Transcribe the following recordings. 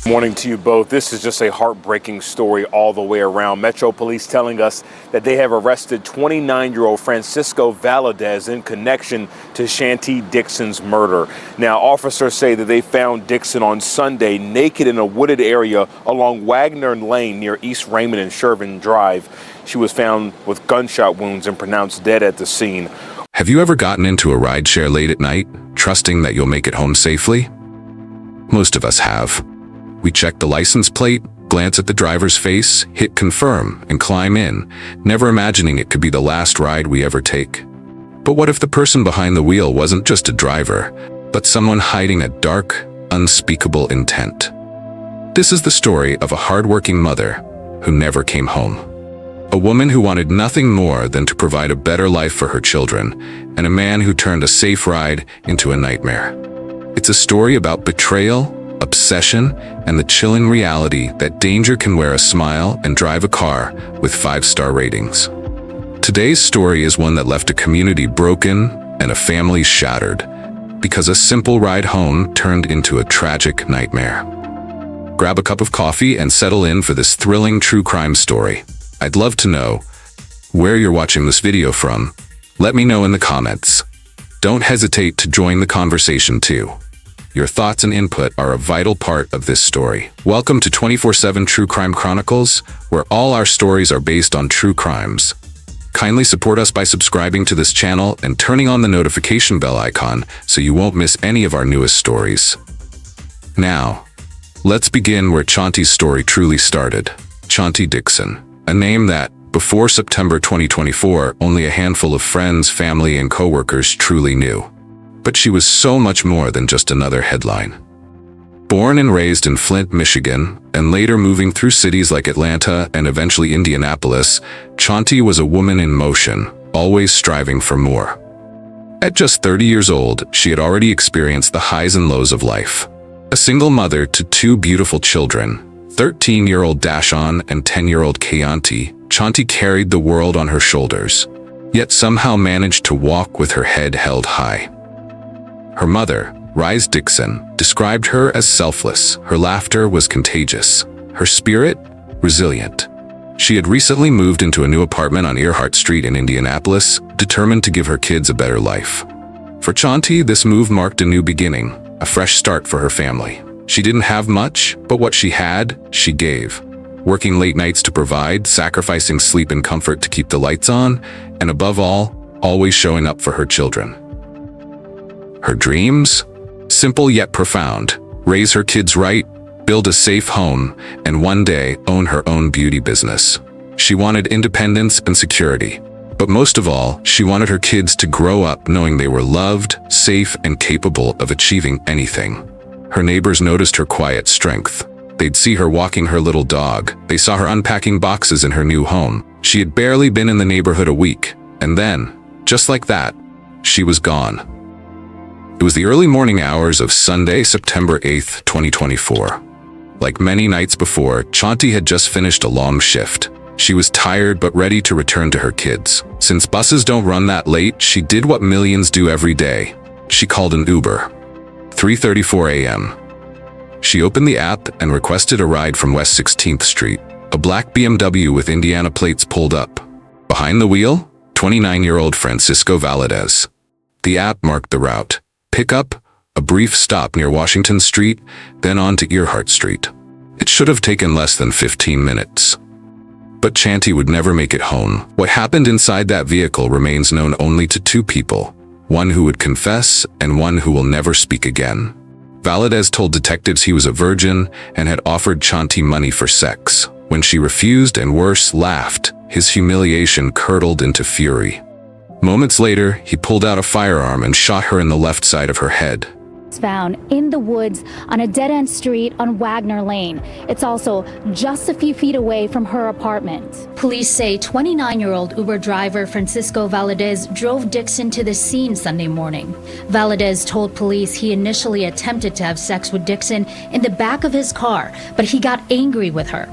Morning to you both. This is just a heartbreaking story all the way around. Metro Police telling us that they have arrested 29-year-old Francisco Valadez in connection to Chanti Dixon's murder. Now, officers say that they found Dixon on Sunday naked in a wooded area along Wagner Lane near East Raymond and Shervin Drive. She was found with gunshot wounds and pronounced dead at the scene. Have you ever gotten into a rideshare late at night, trusting that you'll make it home safely? Most of us have. We check the license plate, glance at the driver's face, hit confirm, and climb in, never imagining it could be the last ride we ever take. But what if the person behind the wheel wasn't just a driver, but someone hiding a dark, unspeakable intent? This is the story of a hardworking mother who never came home. A woman who wanted nothing more than to provide a better life for her children, and a man who turned a safe ride into a nightmare. It's a story about betrayal, obsession, and the chilling reality that danger can wear a smile and drive a car with 5-star ratings. Today's story is one that left a community broken and a family shattered because a simple ride home turned into a tragic nightmare. Grab a cup of coffee and settle in for this thrilling true crime story. I'd love to know where you're watching this video from. Let me know in the comments. Don't hesitate to join the conversation too. Your thoughts and input are a vital part of this story. Welcome to 24/7 True Crime Chronicles, where all our stories are based on true crimes. Kindly support us by subscribing to this channel and turning on the notification bell icon so you won't miss any of our newest stories. Now, let's begin where Chanti's story truly started. Chanti Dixon, a name that, before September 2024, only a handful of friends, family, and co-workers truly knew. But she was so much more than just another headline. Born and raised in Flint, Michigan, and later moving through cities like Atlanta and eventually Indianapolis, Chanti was a woman in motion, always striving for more. At just 30 years old, she had already experienced the highs and lows of life. A single mother to 2 beautiful children, 13-year-old Dashon and 10-year-old Chanti, Chanti carried the world on her shoulders, yet somehow managed to walk with her head held high. Her mother, Rise Dixon, described her as selfless. Her laughter was contagious, her spirit resilient. She had recently moved into a new apartment on Earhart Street in Indianapolis, determined to give her kids a better life. For Chanti, this move marked a new beginning, a fresh start for her family. She didn't have much, but what she had, she gave. Working late nights to provide, sacrificing sleep and comfort to keep the lights on, and above all, always showing up for her children. Her dreams? Simple yet profound. Raise her kids right, build a safe home, and one day own her own beauty business. She wanted independence and security. But most of all, she wanted her kids to grow up knowing they were loved, safe, and capable of achieving anything. Her neighbors noticed her quiet strength. They'd see her walking her little dog. They saw her unpacking boxes in her new home. She had barely been in the neighborhood a week. And then, just like that, she was gone. It was the early morning hours of Sunday, September 8th, 2024. Like many nights before, Chanti had just finished a long shift. She was tired but ready to return to her kids. Since buses don't run that late, she did what millions do every day. She called an Uber. 3:34 a.m. She opened the app and requested a ride from West 16th Street. A black BMW with Indiana plates pulled up. Behind the wheel, 29-year-old Francisco Valadez. The app marked the route. Pickup, a brief stop near Washington Street, then on to Earhart Street. It should have taken less than 15 minutes. But Chanti would never make it home. What happened inside that vehicle remains known only to 2 people, one who would confess and one who will never speak again. Valadez told detectives he was a virgin and had offered Chanti money for sex. When she refused and worse, laughed, his humiliation curdled into fury. Moments later, he pulled out a firearm and shot her in the left side of her head. It's found in the woods on a dead-end street on Wagner Lane. It's also just a few feet away from her apartment. Police say 29-year-old Uber driver Francisco Valadez drove Dixon to the scene Sunday morning. Valadez told police he initially attempted to have sex with Dixon in the back of his car, but he got angry with her.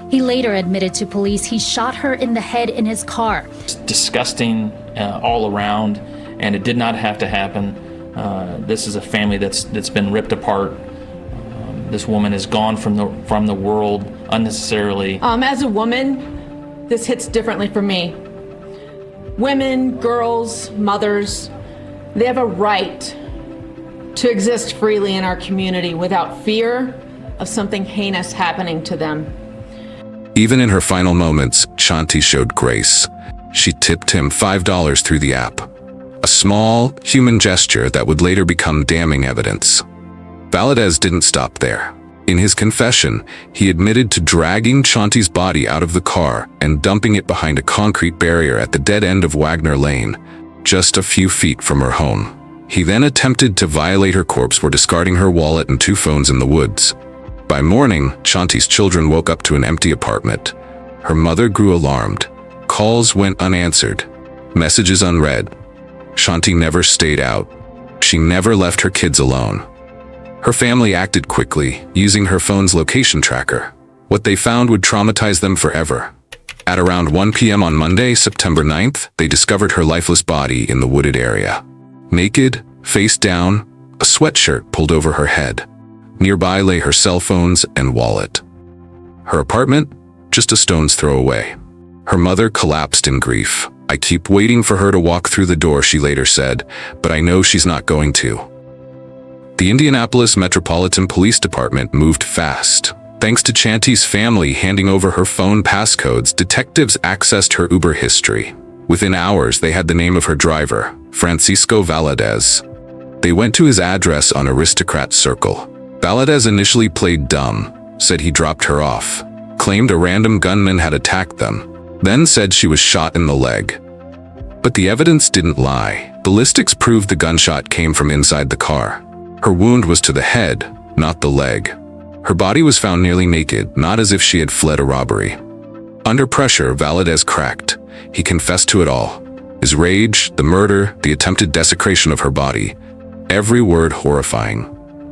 He later admitted to police he shot her in the head in his car. It's disgusting all around, and it did not have to happen. This is a family that's been ripped apart. This woman is gone from the world unnecessarily. As a woman, this hits differently for me. Women, girls, mothers, they have a right to exist freely in our community without fear of something heinous happening to them. Even in her final moments, Chanti showed grace. She tipped him $5 through the app. A small, human gesture that would later become damning evidence. Valadez didn't stop there. In his confession, he admitted to dragging Chanti's body out of the car and dumping it behind a concrete barrier at the dead end of Wagner Lane, just a few feet from her home. He then attempted to violate her corpse while discarding her wallet and 2 phones in the woods. By morning, Chanti's children woke up to an empty apartment. Her mother grew alarmed. Calls went unanswered. Messages unread. Chanti never stayed out. She never left her kids alone. Her family acted quickly, using her phone's location tracker. What they found would traumatize them forever. At around 1 p.m. on Monday, September 9th, they discovered her lifeless body in the wooded area. Naked, face down, a sweatshirt pulled over her head. Nearby lay her cell phones and wallet. Her apartment, just a stone's throw away. Her mother collapsed in grief. "I keep waiting for her to walk through the door," she later said, "but I know she's not going to." The Indianapolis Metropolitan Police Department moved fast. Thanks to Chanti's family handing over her phone passcodes, detectives accessed her Uber history. Within hours, they had the name of her driver, Francisco Valadez. They went to his address on Aristocrat Circle. Valadez initially played dumb, said he dropped her off, claimed a random gunman had attacked them, then said she was shot in the leg. But the evidence didn't lie. Ballistics proved the gunshot came from inside the car. Her wound was to the head, not the leg. Her body was found nearly naked, not as if she had fled a robbery. Under pressure, Valadez cracked. He confessed to it all. His rage, the murder, the attempted desecration of her body. Every word horrifying.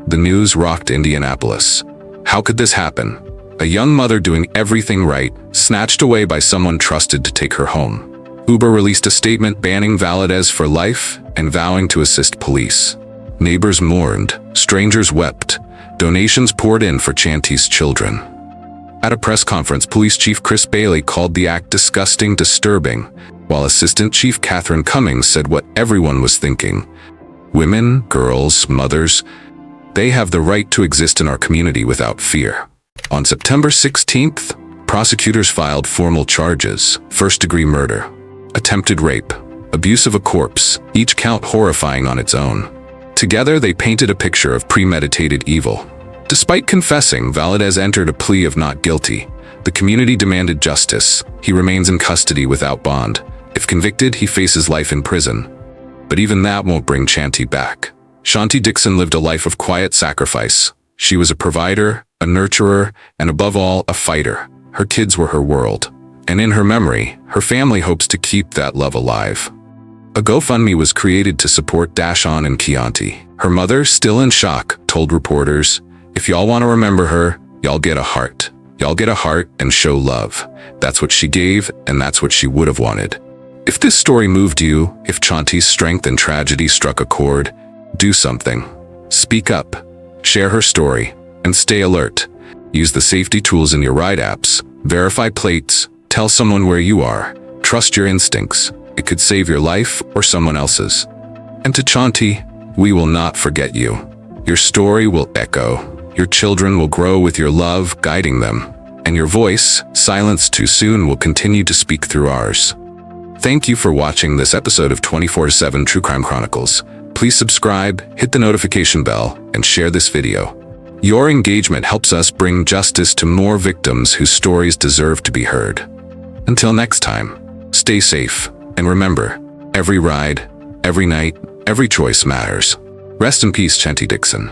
The news rocked Indianapolis. How could this happen? A young mother doing everything right, snatched away by someone trusted to take her home. Uber released a statement banning Valadez for life and vowing to assist police. Neighbors mourned, strangers wept, donations poured in for Chanti's children. At a press conference, Police Chief Chris Bailey called the act disgusting, disturbing, while Assistant Chief Catherine Cummings said what everyone was thinking. Women, girls, mothers, they have the right to exist in our community without fear. On September 16th, prosecutors filed formal charges: first-degree murder, attempted rape, abuse of a corpse, each count horrifying on its own. Together, they painted a picture of premeditated evil. Despite confessing, Valadez entered a plea of not guilty. The community demanded justice. He remains in custody without bond. If convicted, he faces life in prison. But even that won't bring Chanti back. Chanti Dixon lived a life of quiet sacrifice. She was a provider, a nurturer, and above all, a fighter. Her kids were her world. And in her memory, her family hopes to keep that love alive. A GoFundMe was created to support Dashon and Chianti. Her mother, still in shock, told reporters, "If y'all want to remember her, y'all get a heart. Y'all get a heart and show love." That's what she gave, and that's what she would have wanted. If this story moved you, if Chanti's strength and tragedy struck a chord, do something. Speak up, share her story, and stay alert. Use the safety tools in your ride apps, verify plates, tell someone where you are, trust your instincts. It could save your life or someone else's. And to Chanti, we will not forget you. Your story will echo. Your children will grow with your love guiding them. And your voice, silenced too soon, will continue to speak through ours. Thank you for watching this episode of 24/7 True Crime Chronicles. Please subscribe, hit the notification bell, and share this video. Your engagement helps us bring justice to more victims whose stories deserve to be heard. Until next time, stay safe, and remember, every ride, every night, every choice matters. Rest in peace, Chanti Dixon.